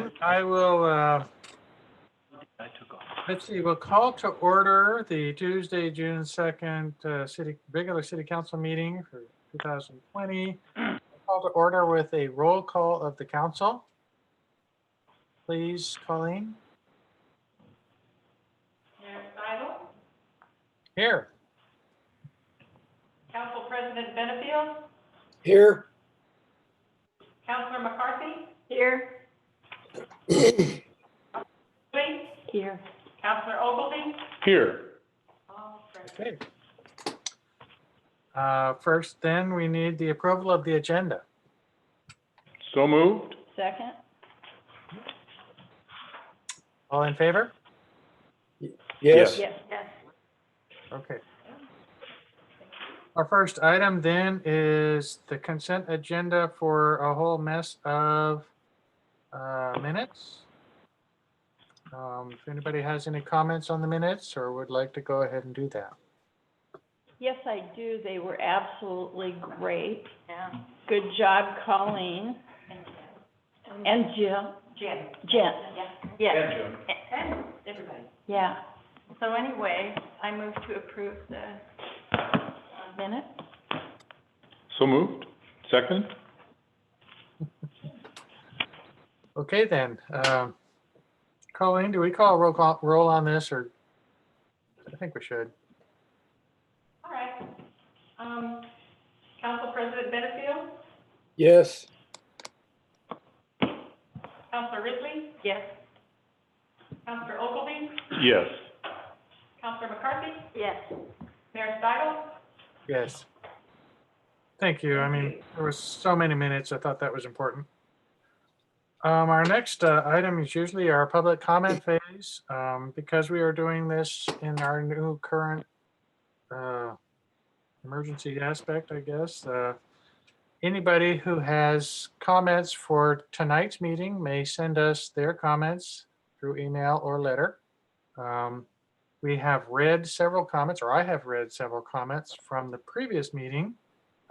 then, I will, let's see, we'll call to order the Tuesday, June 2nd, regular city council meeting for 2020. Call to order with a roll call of the council. Please, Colleen. Mayor Seidel. Here. Council President Benefield. Here. Councilor McCarthy. Here. Here. Councilor Ogilvie. Here. All present. Okay. First, then, we need the approval of the agenda. So moved. Second. All in favor? Yes. Yes. Okay. Our first item then is the consent agenda for a whole mess of minutes. If anybody has any comments on the minutes or would like to go ahead and do that. Yes, I do. They were absolutely great. Yeah. Good job, Colleen. And Jen. Jen. Yeah. And everybody. Yeah. So anyway, I move to approve the minute. So moved. Second. Okay, then. Colleen, do we call a roll on this, or I think we should. All right. Council President Benefield. Yes. Councilor Ridley. Yes. Councilor Ogilvie. Yes. Councilor McCarthy. Yes. Mayor Seidel. Yes. Thank you. I mean, there was so many minutes. I thought that was important. Our next item is usually our public comment phase. Because we are doing this in our new current emergency aspect, I guess. Anybody who has comments for tonight's meeting may send us their comments through email or letter. We have read several comments, or I have read several comments from the previous meeting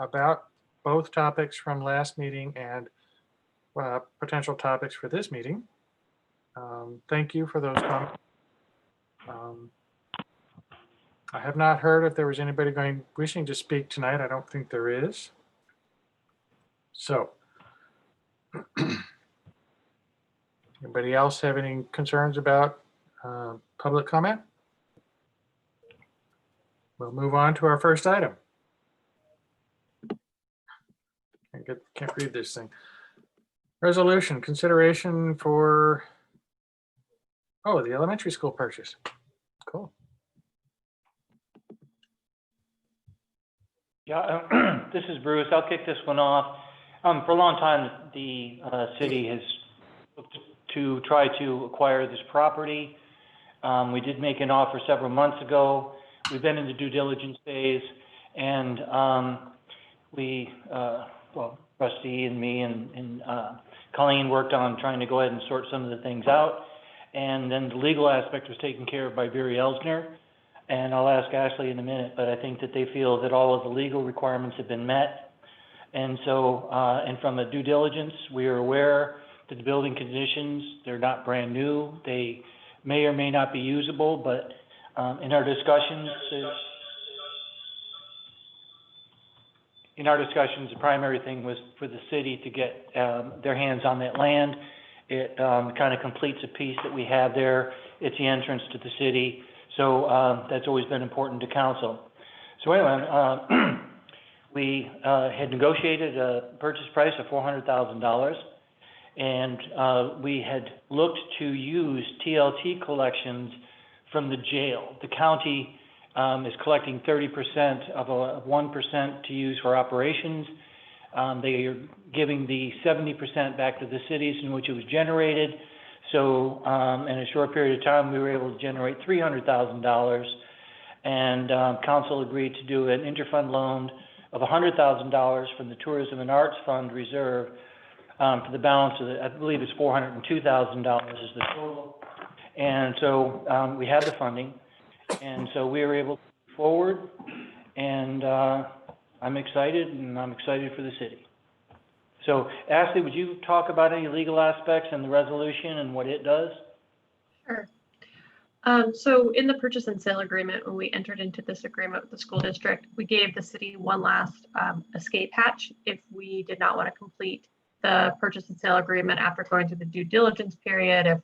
about both topics from last meeting and potential topics for this meeting. Thank you for those comments. I have not heard if there was anybody wishing to speak tonight. I don't think there is. So, anybody else have any concerns about public comment? We'll move on to our first item. Can't read this thing. Resolution, consideration for, the elementary school purchase. Cool. Yeah, this is Bruce. I'll kick this one off. For a long time, the city has looked to try to acquire this property. We did make an offer several months ago. We've been in the due diligence phase, and Rusty and me and Colleen worked on trying to go ahead and sort some of the things out. And then the legal aspect was taken care of by Barry Elsner. And I'll ask Ashley in a minute, but I think that they feel that all of the legal requirements have been met. And so, and from a due diligence, we are aware that the building conditions, they're not brand new. They may or may not be usable, but in our discussions, the primary thing was for the city to get their hands on that land. It kind of completes a piece that we have there. It's the entrance to the city. So that's always been important to council. So anyway, we had negotiated a purchase price of $400,000, and we had looked to use TLT collections from the jail. The county is collecting 30% of 1% to use for operations. They are giving the 70% back to the cities in which it was generated. So in a short period of time, we were able to generate $300,000, and council agreed to do an interfund loan of $100,000 from the Tourism and Arts Fund Reserve for the balance of I believe it's $402,000 is the total. And so we have the funding, and so we were able to move forward, and I'm excited for the city. So Ashley, would you talk about any legal aspects and the resolution and what it does? Sure. So in the purchase and sale agreement, when we entered into this agreement with the school district, we gave the city one last escape hatch if we did not want to complete the purchase and sale agreement after going through the due diligence period, if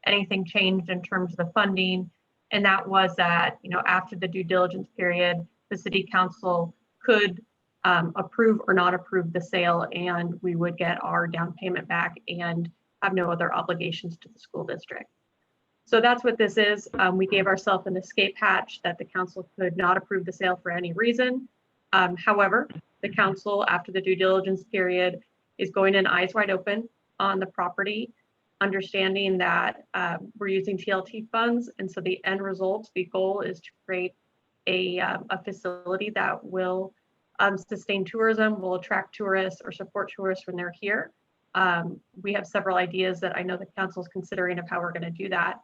anything changed in terms of the funding. And that was that, after the due diligence period, the city council could approve or not approve the sale, and we would get our down payment back and have no other obligations to the school district. So that's what this is. We gave ourselves an escape hatch that the council could not approve the sale for any reason. However, the council, after the due diligence period, is going in eyes wide open on the property, understanding that we're using TLT funds. And so the end result, the goal is to create a facility that will sustain tourism, will attract tourists or support tourists when they're here. We have several ideas that I know the council is considering of how we're going to do that.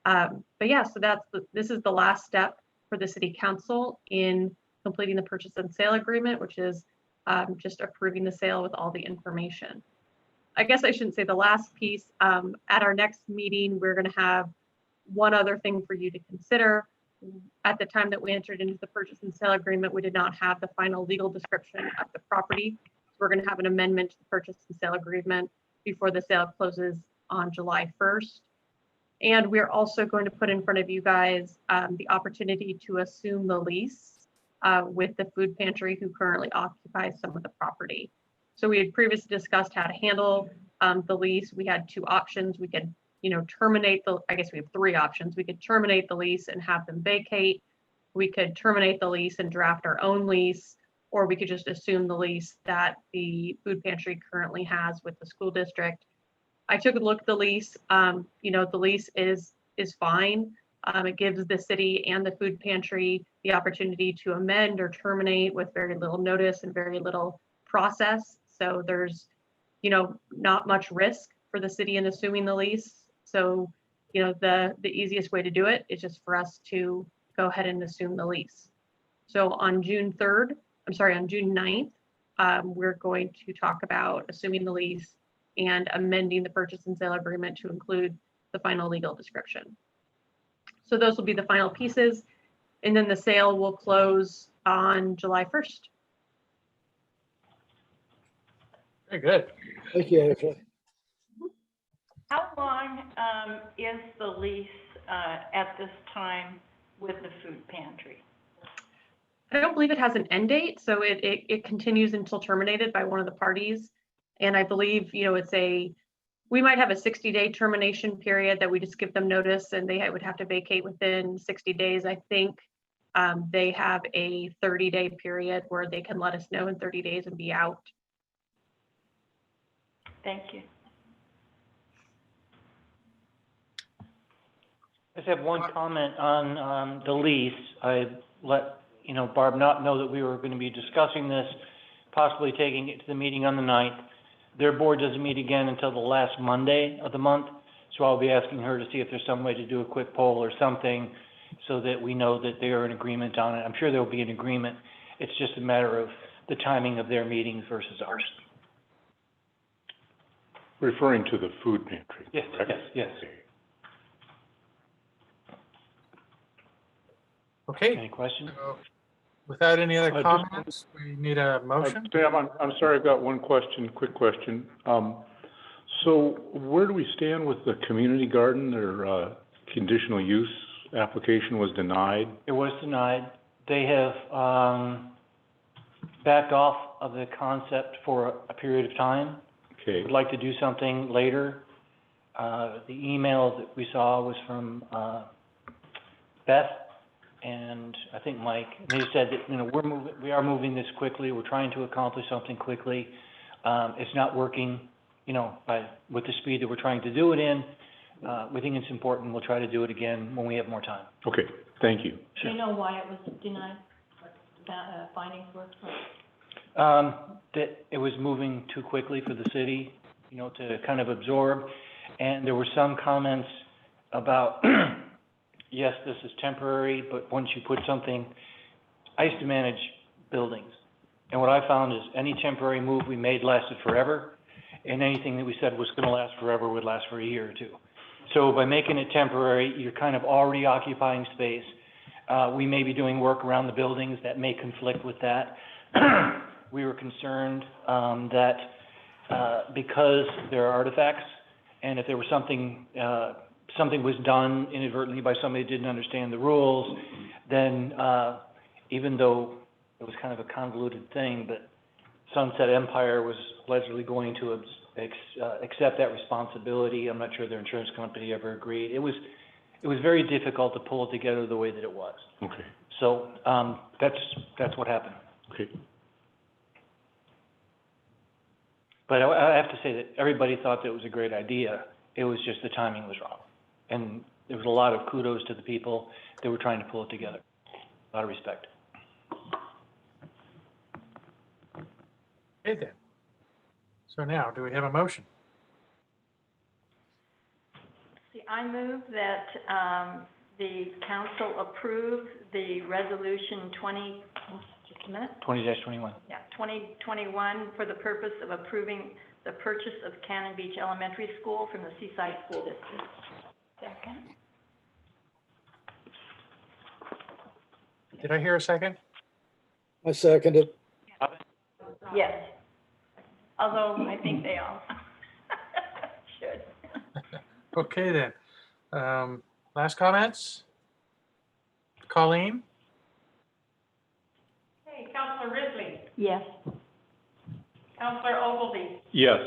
But yeah, so this is the last step for the city council in completing the purchase and sale agreement, which is just approving the sale with all the information. I guess I shouldn't say the last piece. At our next meeting, we're going to have one other thing for you to consider. At the time that we entered into the purchase and sale agreement, we did not have the final legal description of the property. So we're going to have an amendment to the purchase and sale agreement before the sale closes on July 1st. And we're also going to put in front of you guys the opportunity to assume the lease with the food pantry who currently occupies some of the property. So we had previously discussed how to handle the lease. We had two options. We could, terminate I guess we have three options. We could terminate the lease and have them vacate. We could terminate the lease and draft our own lease, or we could just assume the lease that the food pantry currently has with the school district. I took a look at the lease. The lease is fine. It gives the city and the food pantry the opportunity to amend or terminate with very little notice and very little process. So there's, not much risk for the city in assuming the lease. So, the easiest way to do it is just for us to go ahead and assume the lease. So on June 9th, we're going to talk about assuming the lease and amending the purchase and sale agreement to include the final legal description. So those will be the final pieces. And then the sale will close on July 1st. Very good. Thank you, Ashley. How long is the lease at this time with the food pantry? I don't believe it has an end date, so it continues until terminated by one of the parties. And I believe, we might have a 60-day termination period that we just give them notice and they would have to vacate within 60 days. I think they have a 30-day period where they can let us know in 30 days and be out. Thank you. I just have one comment on the lease. I let, Barb not know that we were going to be discussing this, possibly taking it to the meeting on the 9th. Their board doesn't meet again until the last Monday of the month, so I'll be asking her to see if there's some way to do a quick poll or something so that we know that they are in agreement on it. I'm sure there'll be an agreement. It's just a matter of the timing of their meetings versus ours. Referring to the food pantry, Yes, correct? yes. Okay, Any questions? so without any other Just- comments, we need a motion. Sam, I'm sorry, I've got one question, quick question. So where do we stand with the community garden? Their conditional use application was denied. It was denied. They have backed off of the concept for a period of time. Okay, Would like to do something later. The email that we saw was from Beth and I think Mike. And they said that, we are moving this quickly. We're trying to accomplish something quickly. It's not working, with the speed that we're trying to do it in. We think it's important. We'll try to do it again when we have more time. okay, thank you. Do you know why it was denied? What the findings were? That it was moving too quickly for the city, to kind of absorb. And there were some comments about, yes, this is temporary, but once you put something, I used to manage buildings. And what I found is any temporary move we made lasted forever, and anything that we said was gonna last forever would last for a year or two. So by making it temporary, you're kind of already occupying space. We may be doing work around the buildings that may conflict with that. We were concerned, that, because there are artifacts, and if there was something was done inadvertently by somebody who didn't understand the rules, then, even though it was kind of a convoluted thing, but Sunset Empire was allegedly going to accept that responsibility. I'm not sure their insurance company ever agreed. It was very difficult to pull it together the way that it was. Okay, So, that's what happened. okay. But I have to say that everybody thought that it was a great idea. It was just the timing was wrong. And there was a lot of kudos to the people that were trying to pull it together. A lot of respect. Okay then. So now, do we have a motion? See, I move that, the council approve the resolution just a minute, 20-21. 2021 for the purpose of approving the purchase of Cannon Beach Elementary School from the Seaside School District. Second. Did I hear a second? I second it. Yes. Although I think they all should. Okay then. Last comments? Colleen? Okay, Counselor Ridley, Yes. Counselor Ogilvy, Yes.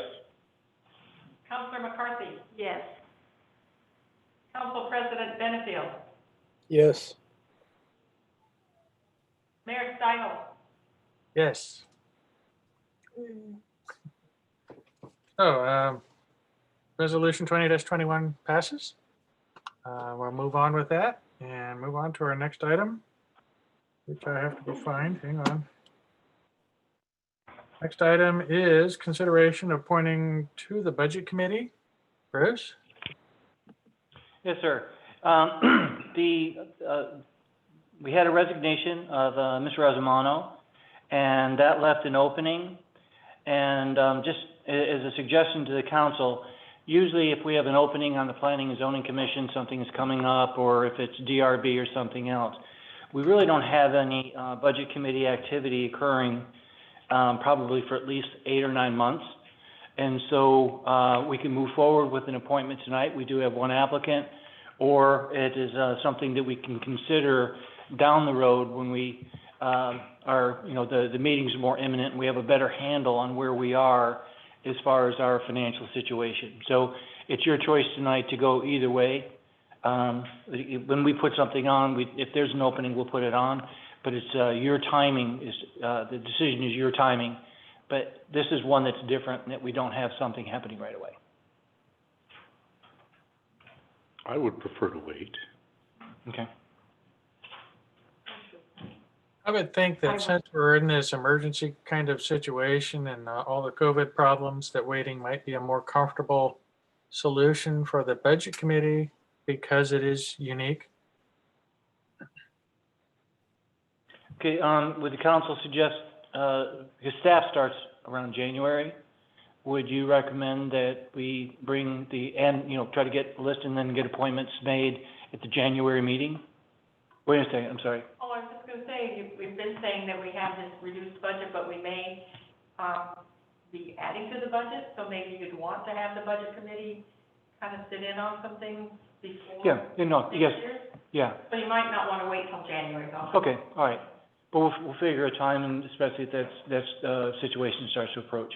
Counselor McCarthy, Yes. Council President Benefield, Yes. Mayor Stidle, Yes. So, resolution 20-21 passes. We'll move on with that and move on to our next item, which I have to go find. Hang on. Next item is consideration of appointing to the Budget Committee. Bruce? Yes, sir. We had a resignation of Mr. Razzamano, and that left an opening. And just as a suggestion to the council, usually if we have an opening on the Planning and Zoning Commission, something is coming up, or if it's DRB or something else, we really don't have any Budget Committee activity occurring probably for at least 8 or 9 months. And so we can move forward with an appointment tonight. We do have one applicant, or it is something that we can consider down the road when we the meetings are more imminent and we have a better handle on where we are as far as our financial situation. So it's your choice tonight to go either way. When we put something on, if there's an opening, we'll put it on. But it's your timing the decision is your timing. But this is one that's different in that we don't have something happening right away. I would prefer to wait. Okay. I would think that since we're in this emergency kind of situation and all the COVID problems, that waiting might be a more comfortable solution for the Budget Committee because it is unique. Okay, would the council suggest, because staff starts around January, would you recommend that we bring try to get a list and then get appointments made at the January meeting? Wait a second, I'm sorry. Oh, I was just gonna say, we've been saying that we have this reduced budget, but we may, be adding to the budget, so maybe you'd want to have the Budget Committee kind of sit in on some things before Yeah, next yes, year. yeah, So you might not wanna wait till January, though. okay, all right. But we'll figure a time, and especially if that situation starts to approach.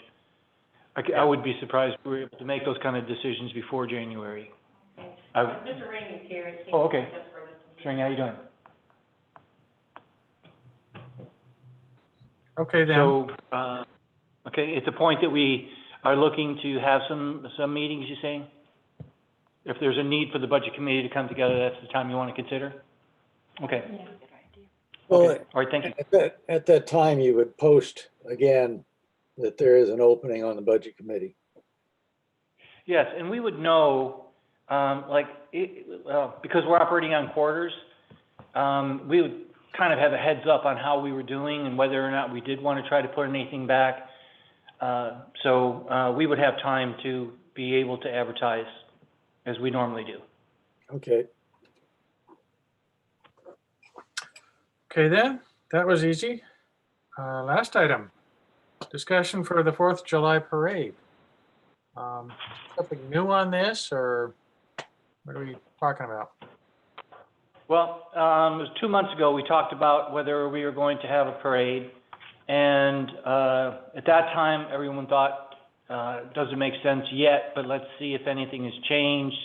I would be surprised if we were able to make those kind of decisions before January. Okay. I- Mr. Rainey's here. and he Oh, can okay. just for this meeting. Sherry, how you doing? Okay, then. So, okay, it's a point that we are looking to have some meetings, you're saying? If there's a need for the Budget Committee to come together, that's the time you want to consider? Okay, Yeah. Well, okay, all right, thank you. at that time, you would post again that there is an opening on the Budget Committee. Yes, and we would know, because we're operating on quarters, we would kind of have a heads up on how we were doing and whether or not we did want to try to put anything back. So we would have time to be able to advertise as we normally do. Okay, Okay then, that was easy. Last item, discussion for the 4th of July parade. Something new on this, or what are we talking about? Well, it was 2 months ago, we talked about whether we were going to have a parade. And at that time, everyone thought, it doesn't make sense yet, but let's see if anything has changed.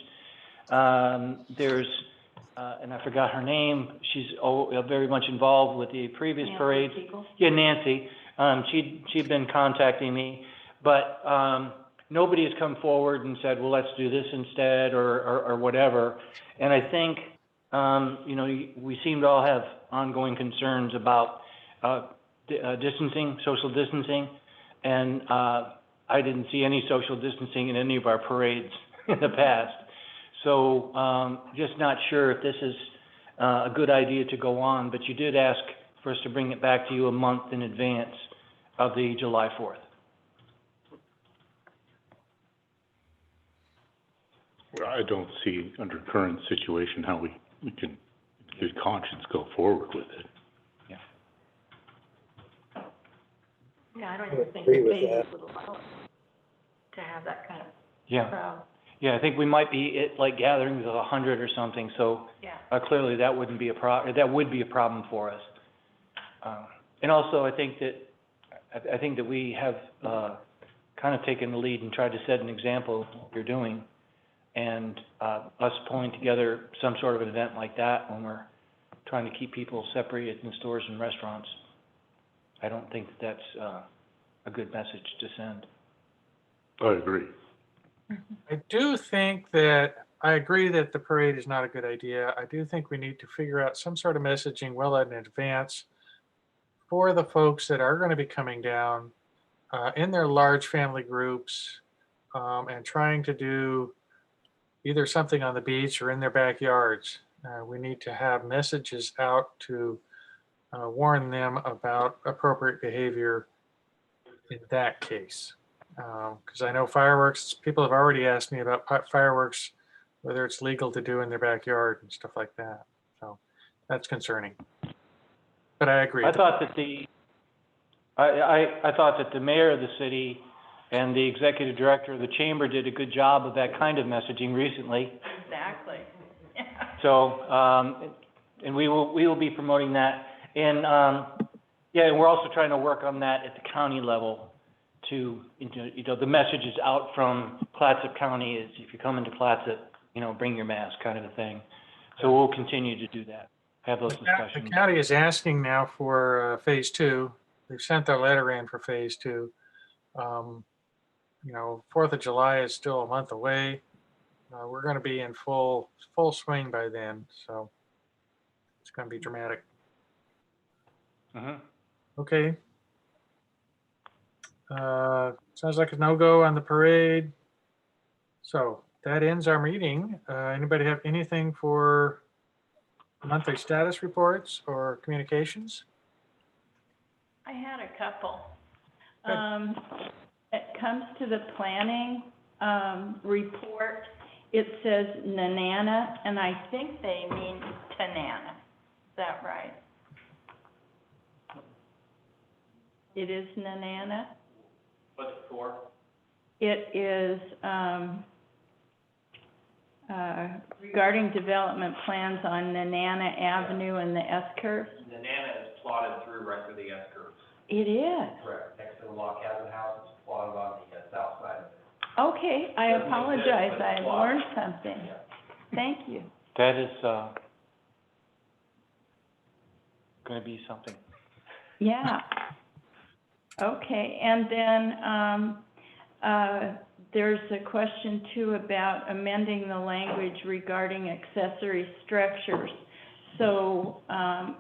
There's, and I forgot her name, she's very much involved with the previous parades. Yeah, Nancy. She'd been contacting me, but nobody has come forward and said, well, let's do this instead, or whatever. And I think, you know, we seem to all have ongoing concerns about distancing, social distancing, and I didn't see any social distancing in any of our parades in the past. So just not sure if this is a good idea to go on, but you did ask for us to bring it back to you a month in advance of the July 4th. Well, I don't see, under current situation, how we can, in good conscience, go forward with it. Yeah, I don't I even think agree the with babies that. would allow it to have that kind of Yeah. crowd. Yeah, I think we might be at like gatherings of 100 or something, so Yeah. clearly that wouldn't be that would be a problem for us. And also, I think that we have kind of taken the lead and tried to set an example of what you're doing, and us pulling together some sort of an event like that when we're trying to keep people separated in stores and restaurants. I don't think that that's a good message to send. I agree. I do think that, I agree that the parade is not a good idea. I do think we need to figure out some sort of messaging well in advance for the folks that are going to be coming down in their large family groups and trying to do either something on the beach or in their backyards. We need to have messages out to warn them about appropriate behavior in that case. Because I know fireworks, people have already asked me about fireworks, whether it's legal to do in their backyard and stuff like that. So that's concerning. But I agree. I thought that I thought that the mayor of the city and the executive director of the chamber did a good job of that kind of messaging recently. Exactly. So, and we will be promoting that. And, yeah, and we're also trying to work on that at the county level to, you know, the message is out from Clatsop County is if you come into Clatsop, you know, bring your mask kind of a thing. So we'll continue to do that, have those The discussions. county is asking now for phase 2. They've sent their letter in for phase 2. You know, 4th of July is still a month away. We're going to be in full swing by then, so it's going to be dramatic. Mhm. Okay. Sounds like a no-go on the parade. So that ends our meeting. Anybody have anything for monthly status reports or communications? I had a couple. Good. It comes to the planning, report, it says Nanana, and I think they mean Tanana. Is that right? It is Nanana? What's it for? It is, regarding development plans on Nanana Avenue and the S-curve. Nanana is plotted through right through the S-curves. It is. Correct. Next to the log cabin house, it's plotted on the south side of it. Okay, I Doesn't make sense, apologize, but I it's plotted. learned something. Yeah. Thank you. That is, gonna be something. Yeah. Okay, and then, there's a question too about amending the language regarding accessory structures. So,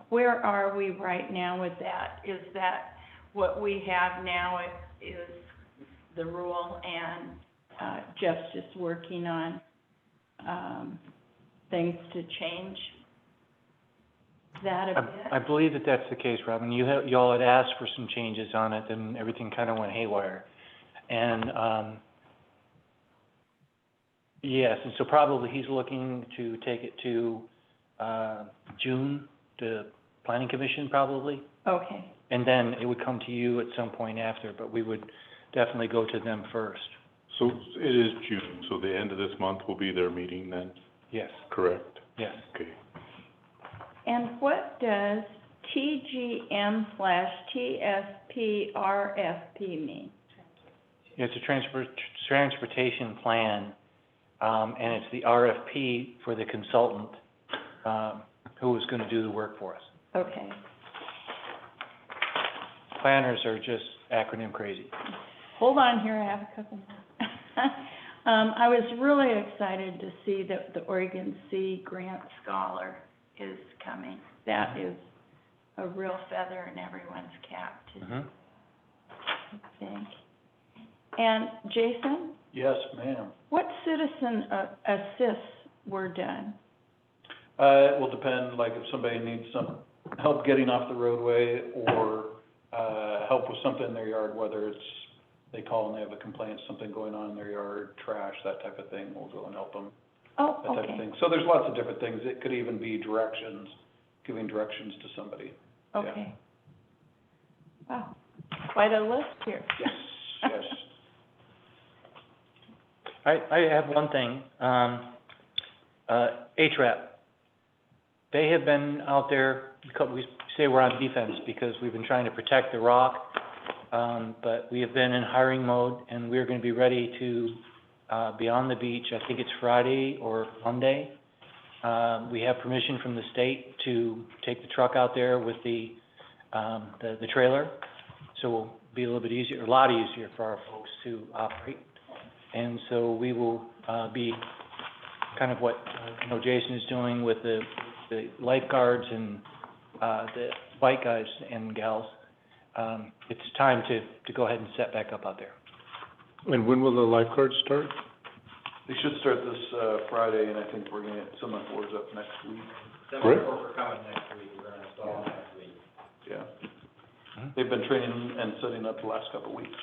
where are we right now with that? Is that what we have now is the rule and, Jeff's just working on, things to change? that a bit? I believe that that's the case, Robin. Y'all had asked for some changes on it, and everything kind of went haywire. And, yes, and so probably he's looking to take it to, June, to Planning Commission probably. Okay, And then it would come to you at some point after, but we would definitely go to them first. So it is June, so the end of this month will be their meeting then, Yes, correct? yes. Okay. and what does TGM/TSPRFP mean? It's a transportation plan, and it's the RFP for the consultant, who is gonna do the work for us. Okay, Planners are just acronym crazy. hold on here, I have a couple more. I was really excited to see that the Oregon Sea Grant Scholar is coming. That is a real feather in everyone's cap to do, I think. And Jason, Yes, ma'am. what citizen assists were done? It will depend, like if somebody needs some help getting off the roadway or, help with something in their yard, whether it's, they call and they have a complaint, something going on in their yard, trash, that type of thing, we'll go and help them, Oh, that type of okay, thing. So there's lots of different things. It could even be directions, giving directions to somebody. okay. Wow, quite a list here. Yes, yes. I have one thing, HRAP. They have been out there, we say we're on defense because we've been trying to protect the rock, but we have been in hiring mode, and we're gonna be ready to, be on the beach, I think it's Friday or Monday. We have permission from the state to take the truck out there with the trailer, so it'll be a little bit easier, a lot easier for our folks to operate. And so we will, be kind of what, Jason is doing with the lifeguards and, the bike guys and gals. It's time to go ahead and set back up out there. And when will the lifeguards start? They should start this, Friday, and I think we're gonna get some of the boards up next week. Great. We're coming next week, we're gonna install next week. Yeah. They've been training and setting up the last couple of weeks.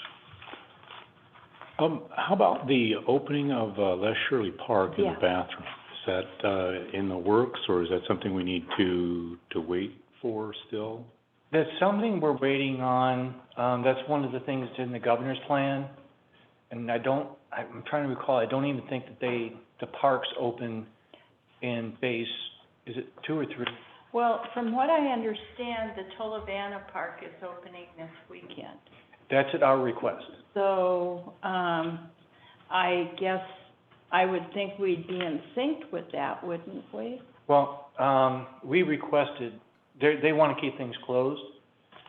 How about the opening of, Les Shirley Park in the Yeah. bathroom? Is that, in the works, or is that something we need to wait for still? That's something we're waiting on, that's one of the things in the governor's plan. And I'm trying to recall, I don't even think that the parks open in phase, is it 2 or 3? Well, from what I understand, the Tolovana Park is opening this weekend. That's at our request. So, I guess I would think we'd be in sync with that, wouldn't we? Well, we requested, they want to keep things closed,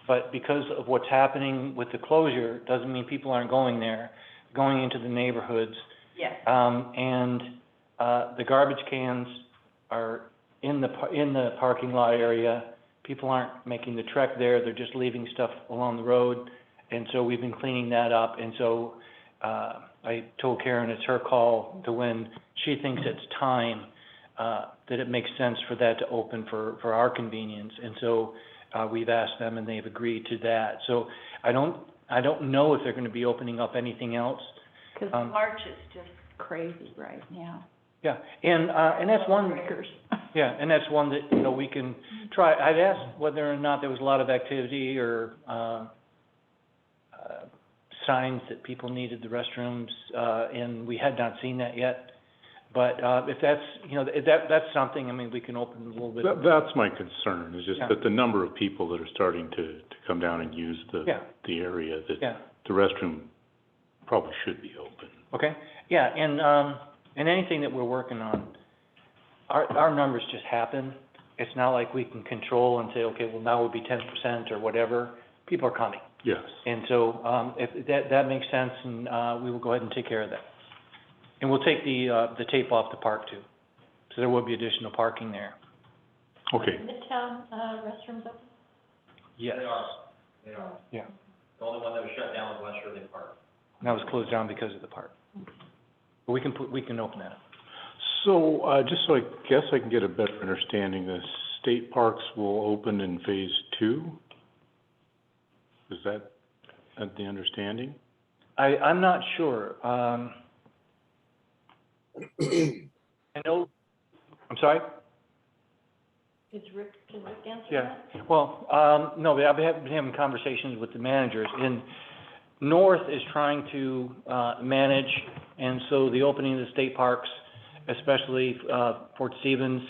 but because of what's happening with the closure, doesn't mean people aren't going there, going into the neighborhoods. Yes. And the garbage cans are in the parking lot area. People aren't making the trek there, they're just leaving stuff along the road. And so we've been cleaning that up, and so, I told Karen it's her call to when she thinks it's time, that it makes sense for that to open for our convenience. And so, we've asked them and they've agreed to that. So I don't know if they're gonna be opening up anything else. Because March is just crazy right now. Yeah, and that's one, Breakers. yeah, and that's one that, we can try. I'd asked whether or not there was a lot of activity or, signs that people needed the restrooms, and we had not seen that yet. But, if that's, that's something, we can open a little bit. That's my concern, is just Yeah. that the number of people that are starting to come down and use Yeah. the area, that Yeah, the restroom probably should be open. okay, yeah, and anything that we're working on, our numbers just happen. It's not like we can control and say, okay, well, now it would be 10% or whatever. People are coming. Yes. And so, if that makes sense, and, we will go ahead and take care of that. And we'll take the tape off the park too, so there will be additional parking there. Okay. Midtown, restrooms open? Yes. They are. Yeah, The only one that was shut down was West Shirley Park. and that was closed down because of the park. But we can open that up. So, just so I guess I can get a better understanding of the state parks will open in phase 2? Is that the understanding? I'm not sure. I know, I'm sorry? Can Rick answer Yeah, that? well, no, but I've been having conversations with the managers, and North is trying to, manage, and so the opening of the state parks, especially, Fort Stevens,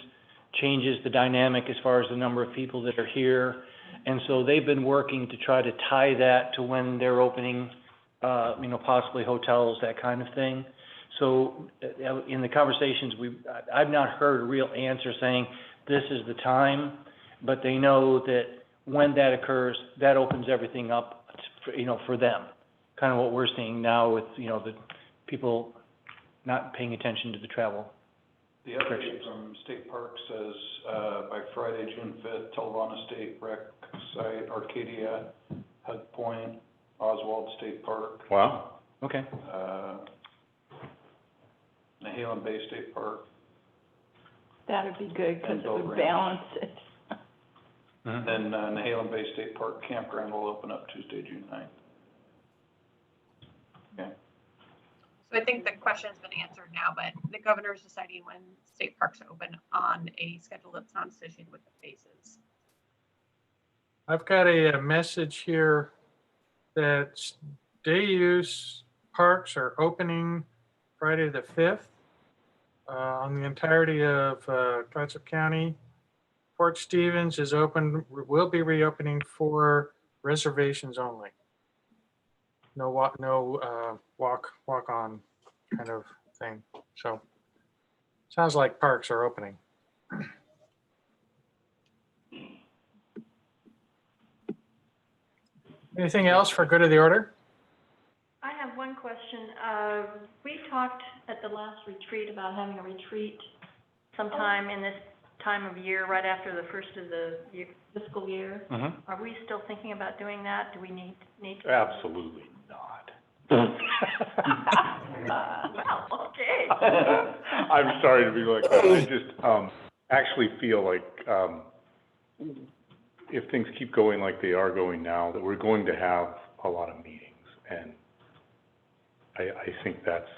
changes the dynamic as far as the number of people that are here, and so they've been working to try to tie that to when they're opening, possibly hotels, that kind of thing. So, in the conversations, I've not heard a real answer saying, this is the time, but they know that when that occurs, that opens everything up, for them. Kind of what we're seeing now with, the people not paying attention to the travel. The update from State Park says, by Friday, June 5th, Telvana State Rec Site, Arcadia, Hug Point, Oswald State Park, Wow. Okay. Nahalem Bay State Park, That'd be good, because And it boat would ramps. balance it. Mhm. then Nahalem Bay State Park Campground will open up Tuesday, June 9th. Okay. So I think the question's been answered now, but the governor's deciding when state parks are open on a schedule that's not associated with the phases. I've got a message here that day use parks are opening Friday the 5th on the entirety of Clatsop County. Fort Stevens is open, will be reopening for reservations only. No walk on kind of thing. So sounds like parks are opening. Anything else for good of the order? I have one question. We talked at the last retreat about having a retreat sometime in this time of year, right after the first of the fiscal year. Mhm. Are we still thinking about doing that? Do we need to? Absolutely not. Well, okay. I'm sorry to be like that. I just, actually feel like, if things keep going like they are going now, that we're going to have a lot of meetings, and I think that's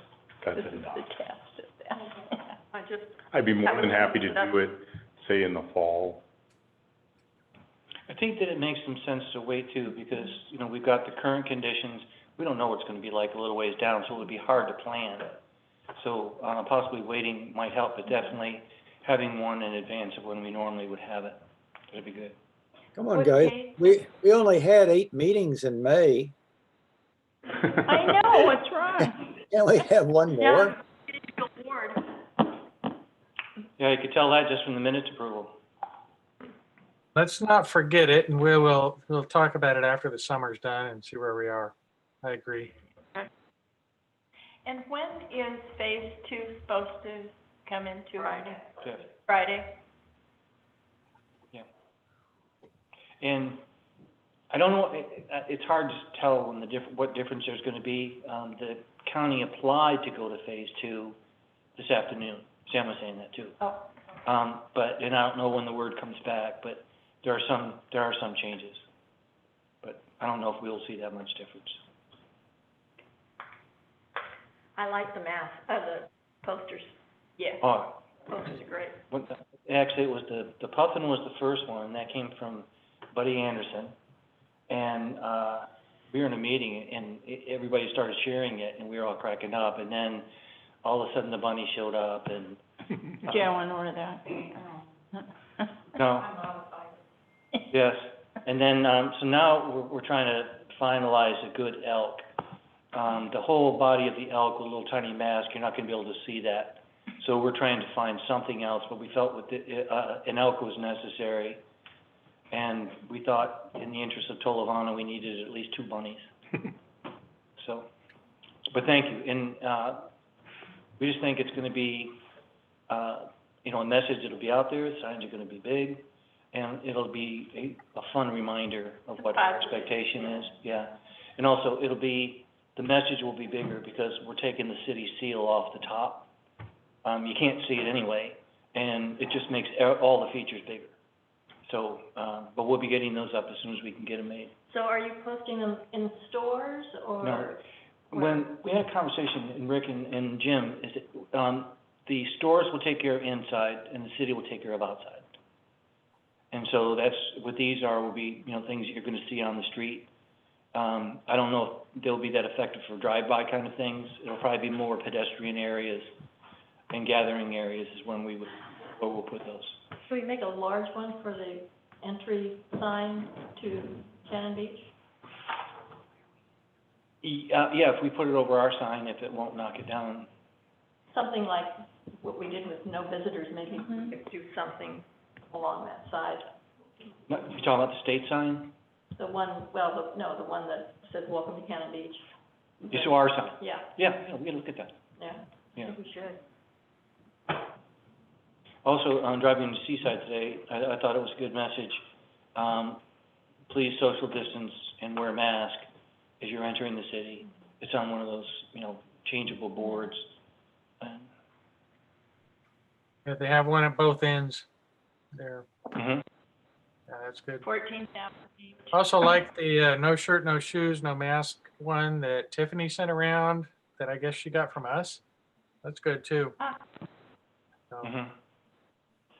This is the enough. test of that. I just, I'd be more than happy to do it, say, in the fall. I think that it makes some sense to wait too, because, we've got the current conditions. We don't know what it's gonna be like a little ways down, so it would be hard to plan. So, possibly waiting might help, but definitely having one in advance of when we normally would have it, that'd be good. Come on, What guys. date? We only had 8 meetings in May. I know, what's wrong? Can't we have one more? yeah, you need to go forward. Yeah, you could tell that just from the minutes approval. Let's not forget it, and we'll talk about it after the summer's done and see where we are. I agree. And when is phase 2 supposed to come into? Friday. Friday? And I don't know, it's hard to tell when what difference there's gonna be. The county applied to go to phase 2 this afternoon. Sam was saying that too. Oh. And I don't know when the word comes back, but there are some changes. But I don't know if we'll see that much difference. I like the the posters. Yeah, Oh, posters are great. actually, it was the Puffin was the first one, and that came from Buddy Anderson. And, we were in a meeting, and everybody started sharing it, and we were all cracking up, and then all of a sudden the bunny showed up, and. Yeah, I want to order that. No. Yes, and then, so now we're trying to finalize a good elk. The whole body of the elk with a little tiny mask, you're not gonna be able to see that. So we're trying to find something else, but we felt with an elk was necessary. And we thought, in the interest of Tolovana, we needed at least 2 bunnies. So, but thank you, and, we just think it's gonna be, a message that'll be out there, signs are gonna be big, and it'll be a fun reminder of what our expectation is, yeah. And also, the message will be bigger because we're taking the city seal off the top. You can't see it anyway, and it just makes all the features bigger. So, but we'll be getting those up as soon as we can get them made. So are you posting them in stores or? No. When we had a conversation, and Rick and Jim, is it, the stores will take care of inside and the city will take care of outside. And so that's, what these are, will be, you know, things you're gonna see on the street. I don't know if they'll be that effective for drive-by kind of things. It'll probably be more pedestrian areas and gathering areas is when where we'll put those. So we make a large one for the entry sign to Cannon Beach? Yeah, if we put it over our sign, if it won't knock it down. Something like what we did with no visitors, maybe we could do something along that side. No, you talking about the state sign? The one, well, the one that says welcome to Cannon Beach. Just so our sign? Yeah, Yeah, we can look at that. yeah, I Yeah. think we should. Also, driving to Seaside today, I thought it was a good message. Please social distance and wear a mask as you're entering the city. It's on one of those, you know, changeable boards. And, Yeah, they have one at both ends there. mhm. Yeah, that's good. 14th Avenue. Also like the no shirt, no shoes, no mask one that Tiffany sent around that I guess she got from us. That's good too. Ah. So, Mhm.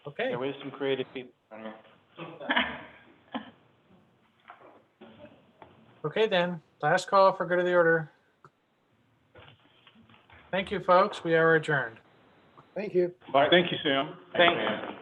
okay. There was some creative people on here. Okay then, last call for good of the order. Thank you, folks. We are adjourned. Thank you. All right, thank you, Sam. Thanks.